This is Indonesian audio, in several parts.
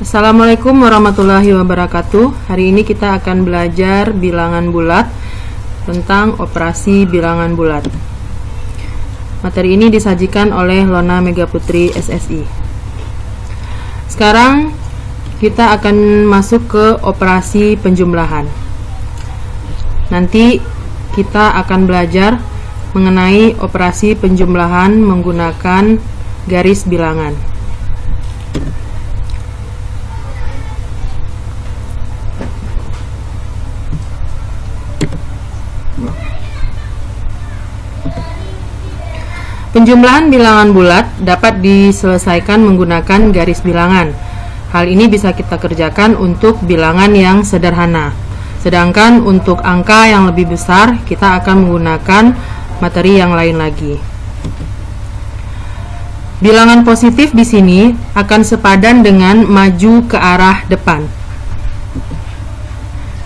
Assalamualaikum warahmatullahi wabarakatuh. Hari ini kita akan belajar bilangan bulat tentang operasi bilangan bulat. Materi ini disajikan oleh Lona Megaputri SSI. Sekarang kita akan masuk ke operasi penjumlahan. Nanti kita akan belajar mengenai operasi penjumlahan menggunakan garis bilangan. Penjumlahan bilangan bulat dapat diselesaikan menggunakan garis bilangan. Hal ini bisa kita kerjakan untuk bilangan yang sederhana. Sedangkan untuk angka yang lebih besar, kita akan menggunakan materi yang lain lagi. Bilangan positif di sini akan sepadan dengan maju ke arah depan.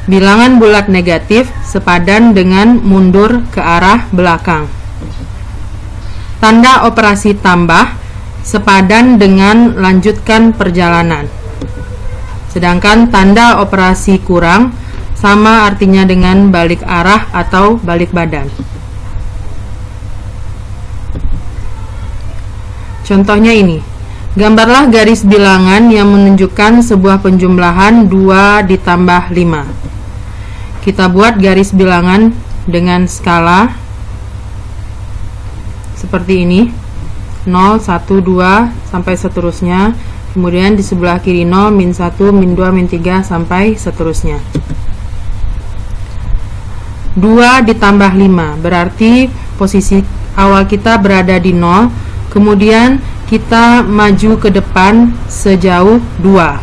Bilangan bulat negatif sepadan dengan mundur ke arah belakang. Tanda operasi tambah sepadan dengan lanjutkan perjalanan. Sedangkan tanda operasi kurang sama artinya dengan balik arah atau balik badan. Contohnya ini. Gambarlah garis bilangan yang menunjukkan sebuah penjumlahan 2 ditambah 5. Kita buat garis bilangan dengan skala seperti ini, 0, 1, 2 sampai seterusnya. Kemudian di sebelah kiri 0, min 1, min 2, min 3 sampai seterusnya. 2 ditambah 5 berarti posisi awal kita berada di 0. Kemudian kita maju ke depan sejauh 2.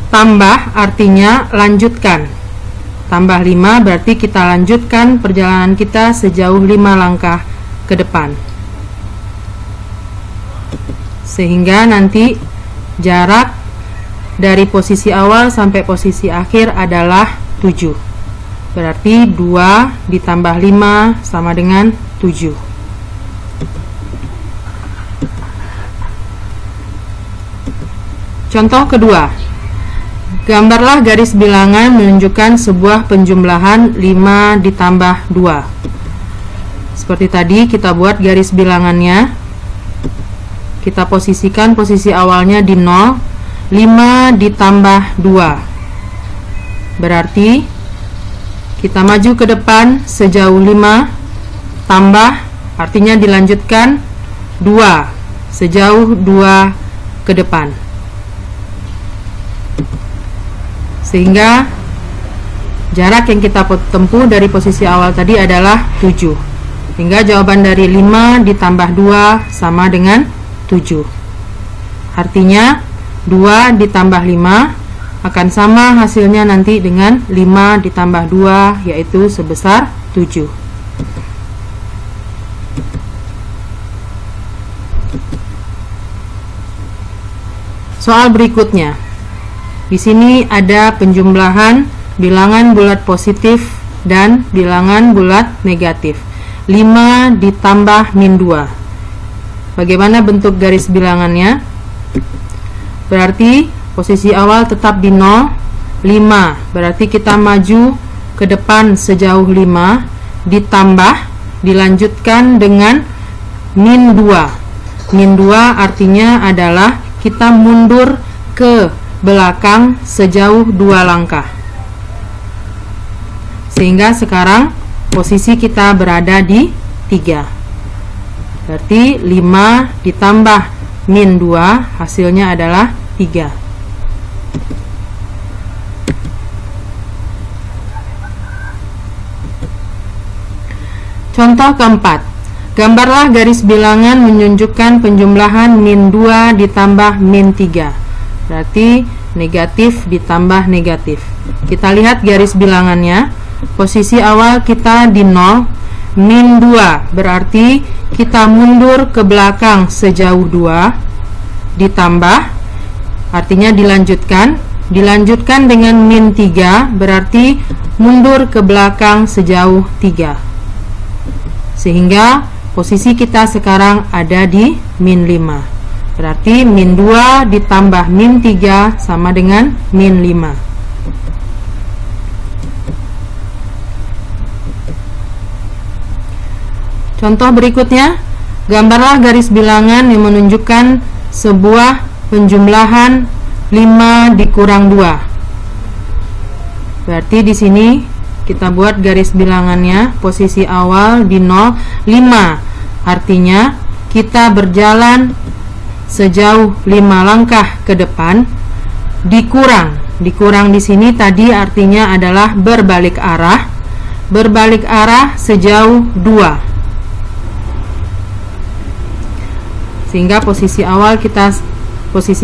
Tambah artinya lanjutkan. Tambah 5 berarti kita lanjutkan perjalanan kita sejauh 5 langkah ke depan. Sehingga nanti jarak dari posisi awal sampai posisi akhir adalah 7. Berarti 2 ditambah 5 sama dengan 7. Contoh kedua. Gambarlah garis bilangan menunjukkan sebuah penjumlahan 5 ditambah 2. Seperti tadi kita buat garis bilangannya. Kita posisikan posisi awalnya di 0. 5 ditambah 2 berarti kita maju ke depan sejauh 5. Tambah artinya dilanjutkan 2 sejauh 2 ke depan. Sehingga jarak yang kita tempuh dari posisi awal tadi adalah 7. Sehingga jawaban dari 5 ditambah 2 sama dengan 7. Artinya 2 ditambah 5 akan sama hasilnya nanti dengan 5 ditambah 2, yaitu sebesar 7. Soal berikutnya. Di sini ada penjumlahan bilangan bulat positif dan bilangan bulat negatif. 5 ditambah min 2. Bagaimana bentuk garis bilangannya? Berarti posisi awal tetap di 0. 5 berarti kita maju ke depan sejauh 5. Ditambah dilanjutkan dengan min 2. Min 2 artinya adalah kita mundur ke belakang sejauh 2 langkah. Sehingga sekarang posisi kita berada di 3. Berarti 5 ditambah min 2 hasilnya adalah 3. Contoh keempat. Gambarlah garis bilangan menunjukkan penjumlahan min 2 ditambah min 3. Berarti negatif ditambah negatif. Kita lihat garis bilangannya. Posisi awal kita di 0. Min 2 berarti kita mundur ke belakang sejauh 2. Ditambah artinya dilanjutkan. Dilanjutkan dengan min 3 berarti mundur ke belakang sejauh 3. Sehingga posisi kita sekarang ada di min 5. Berarti min 2 ditambah min 3 sama dengan min 5. Contoh berikutnya, gambarlah garis bilangan yang menunjukkan sebuah penjumlahan 5 dikurang 2. Berarti di sini kita buat garis bilangannya, posisi awal di 0, 5. Artinya kita berjalan sejauh 5 langkah ke depan, dikurang. Dikurang di sini tadi artinya adalah berbalik arah. Berbalik arah sejauh 2. Sehingga posisi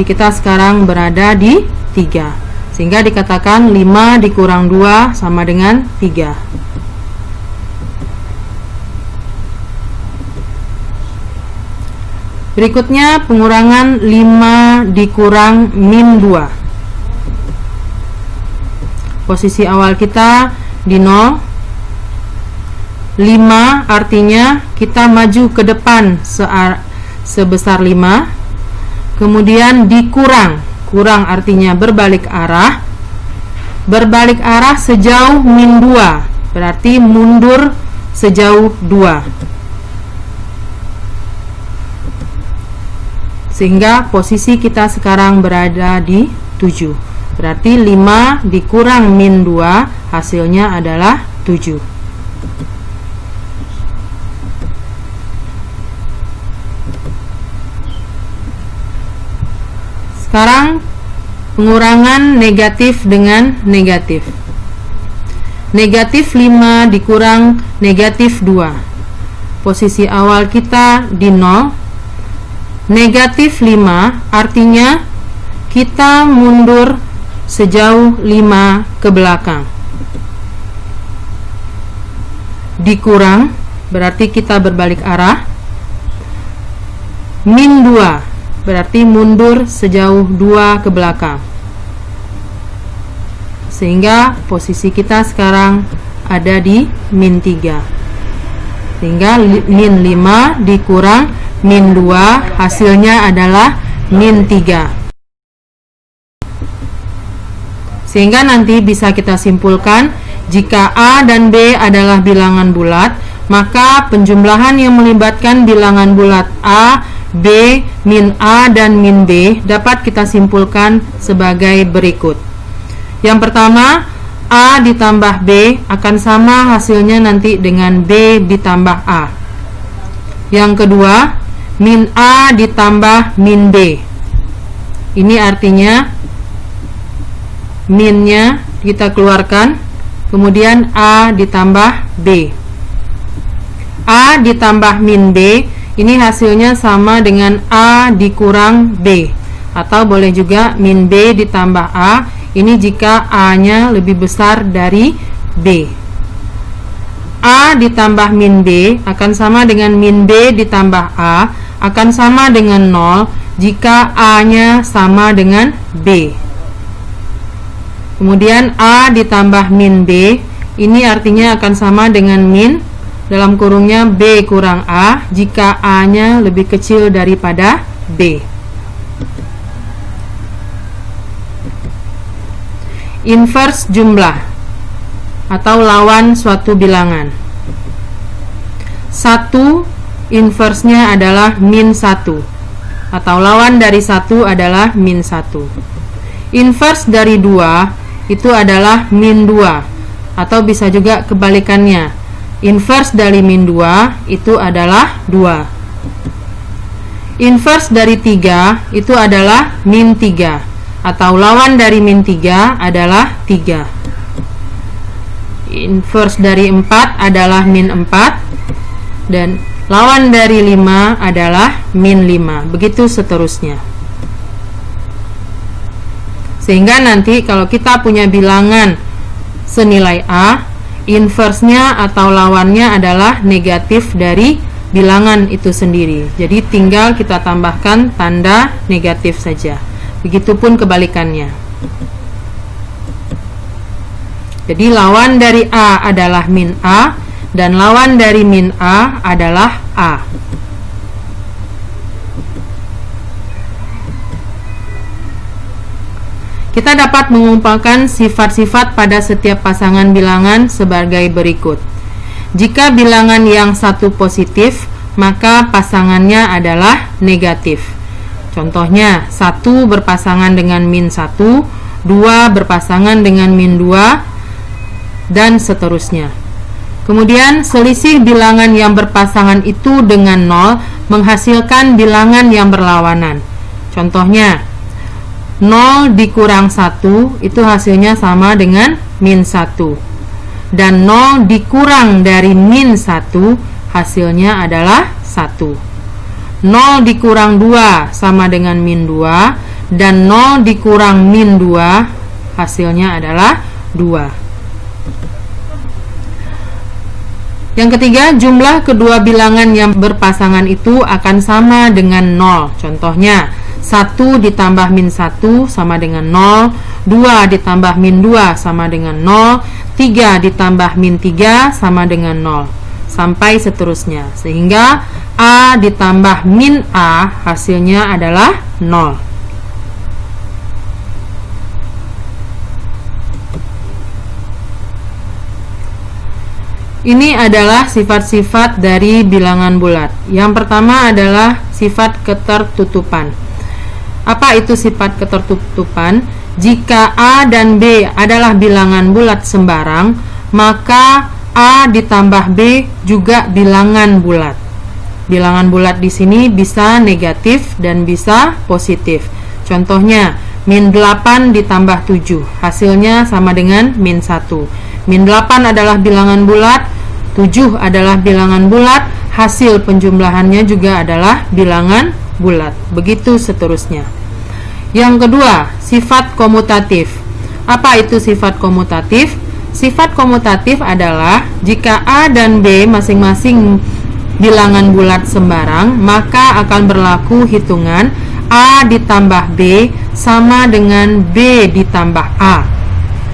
kita sekarang berada di 3. Sehingga dikatakan 5 dikurang 2 sama dengan 3. Berikutnya pengurangan 5 dikurang min 2. Posisi awal kita di 0. 5 artinya kita maju ke depan sebesar 5. Kemudian dikurang. Kurang artinya berbalik arah. Berbalik arah sejauh min 2. Berarti mundur sejauh 2. Sehingga posisi kita sekarang berada di 7. Berarti 5 dikurang min 2 hasilnya adalah 7. Sekarang pengurangan negatif dengan negatif. Negatif 5 dikurang negatif 2. Posisi awal kita di 0. Negatif 5 artinya kita mundur sejauh 5 ke belakang. Dikurang berarti kita berbalik arah. Min 2 berarti mundur sejauh 2 ke belakang. Sehingga posisi kita sekarang ada di min 3. Sehingga min 5 dikurang min 2 hasilnya adalah min 3. Sehingga nanti bisa kita simpulkan jika A dan B adalah bilangan bulat, maka penjumlahan yang melibatkan bilangan bulat A, B, min A, dan min B dapat kita simpulkan sebagai berikut. Yang pertama, A ditambah B akan sama hasilnya nanti dengan B ditambah A. Yang kedua, min A ditambah min B. Ini artinya minnya kita keluarkan, kemudian A ditambah B. A ditambah min B ini hasilnya sama dengan A dikurang B, atau boleh juga min B ditambah A, ini jika A nya lebih besar dari B. A ditambah min B akan sama dengan min B ditambah A, akan sama dengan 0 jika A nya sama dengan B. Kemudian A ditambah min B ini artinya akan sama dengan min dalam kurungnya B kurang A jika A nya lebih kecil daripada B. Inverse jumlah atau lawan suatu bilangan. 1 inverse-nya adalah min 1 atau lawan dari 1 adalah min 1. Inverse dari 2 itu adalah min 2, atau bisa juga kebalikannya. Inverse dari min 2 itu adalah 2. Inverse dari 3 itu adalah min 3, atau lawan dari min 3 adalah 3. Inverse dari 4 adalah min 4, dan lawan dari 5 adalah min 5. Begitu seterusnya. Sehingga nanti kalau kita punya bilangan senilai A, inverse-nya atau lawannya adalah negatif dari bilangan itu sendiri. Jadi tinggal kita tambahkan tanda negatif saja. Begitupun kebalikannya. Jadi lawan dari A adalah min A, dan lawan dari min A adalah A. Kita dapat mengumpulkan sifat-sifat pada setiap pasangan bilangan sebagai berikut. Jika bilangan yang satu positif, maka pasangannya adalah negatif. Contohnya, 1 berpasangan dengan min 1, 2 berpasangan dengan min 2, dan seterusnya. Kemudian, selisih bilangan yang berpasangan itu dengan 0 menghasilkan bilangan yang berlawanan. Contohnya, 0 dikurang 1 itu hasilnya sama dengan min 1. Dan 0 dikurang dari min 1 hasilnya adalah 1. 0 dikurang 2 sama dengan min 2. Dan 0 dikurang min 2 hasilnya adalah 2. Yang ketiga, jumlah kedua bilangan yang berpasangan itu akan sama dengan 0. Contohnya, 1 ditambah min 1 sama dengan 0, 2 ditambah min 2 sama dengan 0, 3 ditambah min 3 sama dengan 0, sampai seterusnya. Sehingga A ditambah min A hasilnya adalah 0. Ini adalah sifat-sifat dari bilangan bulat. Yang pertama adalah sifat ketertutupan. Apa itu sifat ketertutupan? Jika A dan B adalah bilangan bulat sembarang, maka A ditambah B juga bilangan bulat. Bilangan bulat di sini bisa negatif dan bisa positif. Contohnya, min 8 ditambah 7, hasilnya sama dengan min 1. Min 8 adalah bilangan bulat, 7 adalah bilangan bulat, hasil penjumlahannya juga adalah bilangan bulat. Begitu seterusnya. Yang kedua, sifat komutatif. Apa itu sifat komutatif? Sifat komutatif adalah jika A dan B masing-masing bilangan bulat sembarang, maka akan berlaku hitungan A ditambah B sama dengan B ditambah A.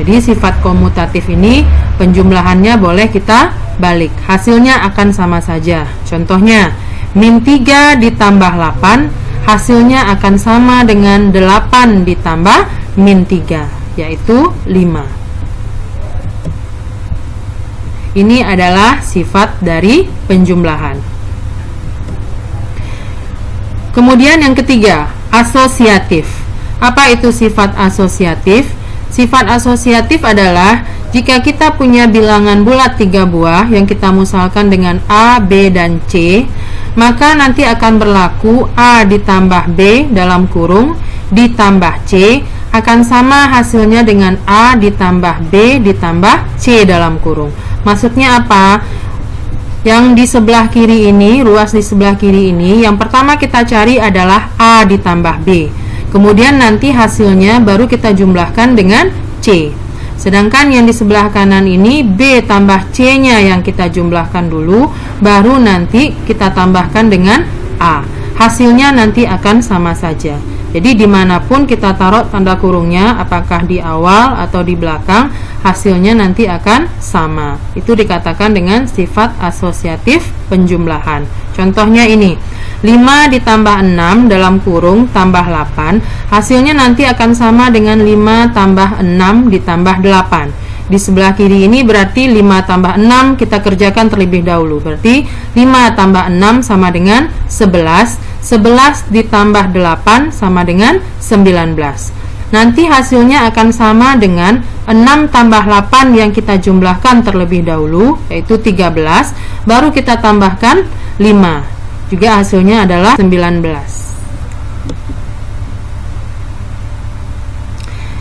Jadi sifat komutatif ini penjumlahannya boleh kita balik, hasilnya akan sama saja. Contohnya, min 3 ditambah 8 hasilnya akan sama dengan 8 ditambah min 3, yaitu 5. Ini adalah sifat dari penjumlahan. Kemudian yang ketiga, asosiatif. Apa itu sifat asosiatif? Sifat asosiatif adalah jika kita punya bilangan bulat 3 buah yang kita musalkan dengan A, B, dan C, maka nanti akan berlaku A ditambah B dalam kurung ditambah C akan sama hasilnya dengan A ditambah B ditambah C dalam kurung. Maksudnya apa? Yang di sebelah kiri ini, ruas di sebelah kiri ini, yang pertama kita cari adalah A ditambah B. Kemudian nanti hasilnya baru kita jumlahkan dengan C. Sedangkan yang di sebelah kanan ini B tambah C-nya yang kita jumlahkan dulu, baru nanti kita tambahkan dengan A. Hasilnya nanti akan sama saja. Jadi dimanapun kita taruh tanda kurungnya, apakah di awal atau di belakang, hasilnya nanti akan sama. Itu dikatakan dengan sifat asosiatif penjumlahan. Contohnya ini, 5 ditambah 6 dalam kurung tambah 8, hasilnya nanti akan sama dengan 5 tambah 6 ditambah 8. Di sebelah kiri ini berarti 5 tambah 6 kita kerjakan terlebih dahulu. Berarti 5 tambah 6 sama dengan 11. 11 ditambah 8 sama dengan 19. Nanti hasilnya akan sama dengan 6 tambah 8 yang kita jumlahkan terlebih dahulu, yaitu 13. Baru kita tambahkan 5. Juga hasilnya adalah 19.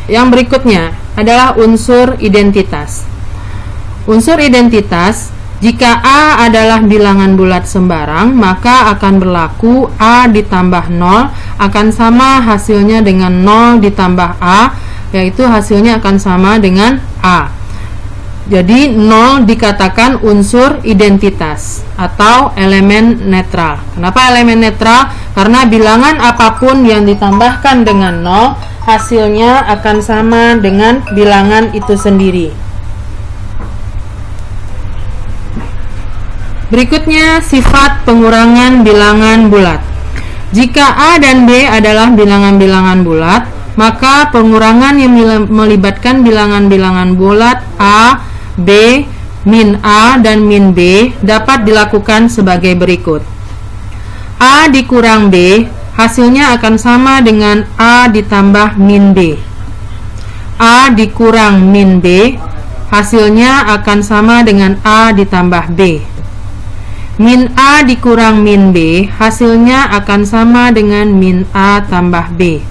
Yang berikutnya adalah unsur identitas. Unsur identitas, jika A adalah bilangan bulat sembarang, maka akan berlaku A ditambah 0 akan sama hasilnya dengan 0 ditambah A, yaitu hasilnya akan sama dengan A. Jadi 0 dikatakan unsur identitas atau elemen netral. Kenapa elemen netral? Karena bilangan apapun yang ditambahkan dengan 0 hasilnya akan sama dengan bilangan itu sendiri. Berikutnya, sifat pengurangan bilangan bulat. Jika A dan B adalah bilangan-bilangan bulat, maka pengurangan yang melibatkan bilangan-bilangan bulat A, B, min A, dan min B dapat dilakukan sebagai berikut. A dikurang B, hasilnya akan sama dengan A ditambah min B. A dikurang min B, hasilnya akan sama dengan A ditambah B. Min A dikurang min B, hasilnya akan sama dengan min A tambah B.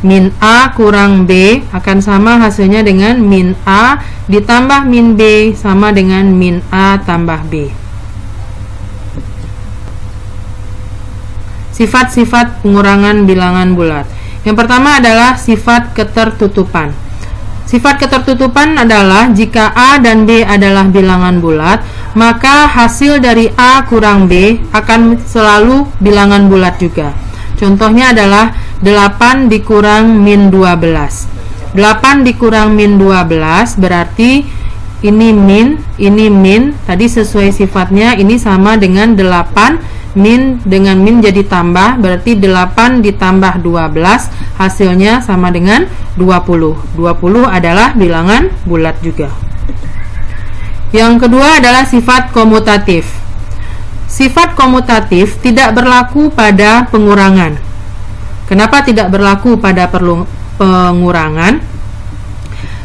Min A kurang B akan sama hasilnya dengan min A ditambah min B sama dengan min A tambah B. Sifat-sifat pengurangan bilangan bulat. Yang pertama adalah sifat ketertutupan. Sifat ketertutupan adalah jika A dan B adalah bilangan bulat, maka hasil dari A kurang B akan selalu bilangan bulat juga. Contohnya adalah 8 dikurang min 12. 8 dikurang min 12 berarti ini min, tadi sesuai sifatnya, ini sama dengan 8, min dengan min jadi tambah, berarti 8 ditambah 12 hasilnya sama dengan 20. 20 adalah bilangan bulat juga. Yang kedua adalah sifat komutatif. Sifat komutatif tidak berlaku pada pengurangan. Kenapa tidak berlaku pada pengurangan?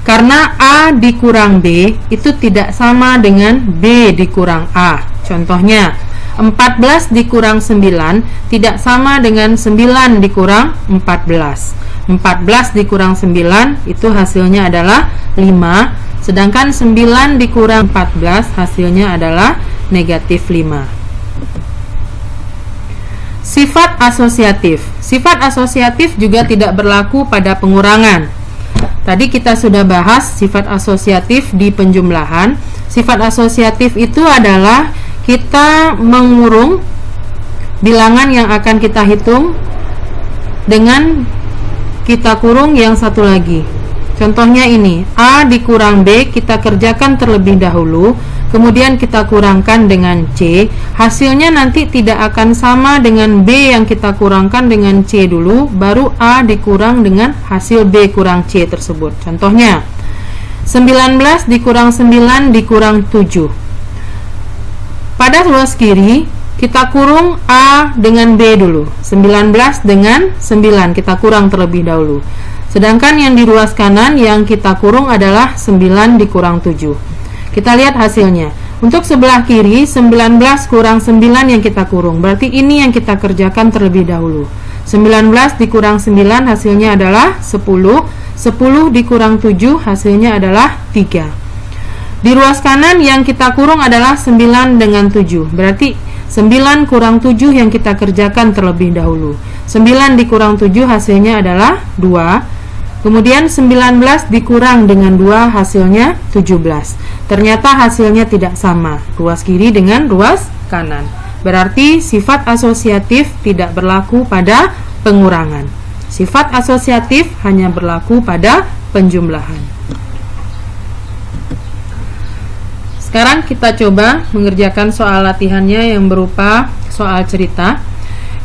Karena A dikurang B itu tidak sama dengan B dikurang A. Contohnya, 14 dikurang 9 tidak sama dengan 9 dikurang 14. 14 dikurang 9 itu hasilnya adalah 5, sedangkan 9 dikurang 14 hasilnya adalah negatif 5. Sifat asosiatif. Sifat asosiatif juga tidak berlaku pada pengurangan. Tadi kita sudah bahas sifat asosiatif di penjumlahan. Sifat asosiatif itu adalah kita mengurung bilangan yang akan kita hitung dengan kita kurung yang satu lagi. Contohnya ini, A dikurang B kita kerjakan terlebih dahulu, kemudian kita kurangkan dengan C. Hasilnya nanti tidak akan sama dengan B yang kita kurangkan dengan C dulu, baru A dikurang dengan hasil B kurang C tersebut. Contohnya, 19 dikurang 9 dikurang 7. Pada ruas kiri, kita kurung A dengan B dulu. 19 dengan 9 kita kurang terlebih dahulu. Sedangkan yang di ruas kanan yang kita kurung adalah 9 dikurang 7. Kita lihat hasilnya. Untuk sebelah kiri, 19 kurang 9 yang kita kurung. Berarti ini yang kita kerjakan terlebih dahulu. 19 dikurang 9 hasilnya adalah 10. 10 dikurang 7 hasilnya adalah 3. Di ruas kanan yang kita kurung adalah 9 dengan 7. Berarti 9 kurang 7 yang kita kerjakan terlebih dahulu. 9 dikurang 7 hasilnya adalah 2. Kemudian 19 dikurang dengan 2 hasilnya 17. Ternyata hasilnya tidak sama, ruas kiri dengan ruas kanan. Berarti sifat asosiatif tidak berlaku pada pengurangan. Sifat asosiatif hanya berlaku pada penjumlahan. Sekarang kita coba mengerjakan soal latihannya yang berupa soal cerita.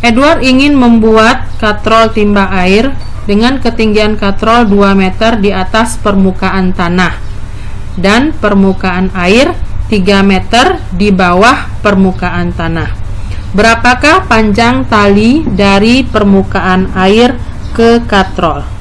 Edward ingin membuat katrol timba air dengan ketinggian katrol 2 meter di atas permukaan tanah dan permukaan air 3 meter di bawah permukaan tanah. Berapakah panjang tali dari permukaan air ke katrol?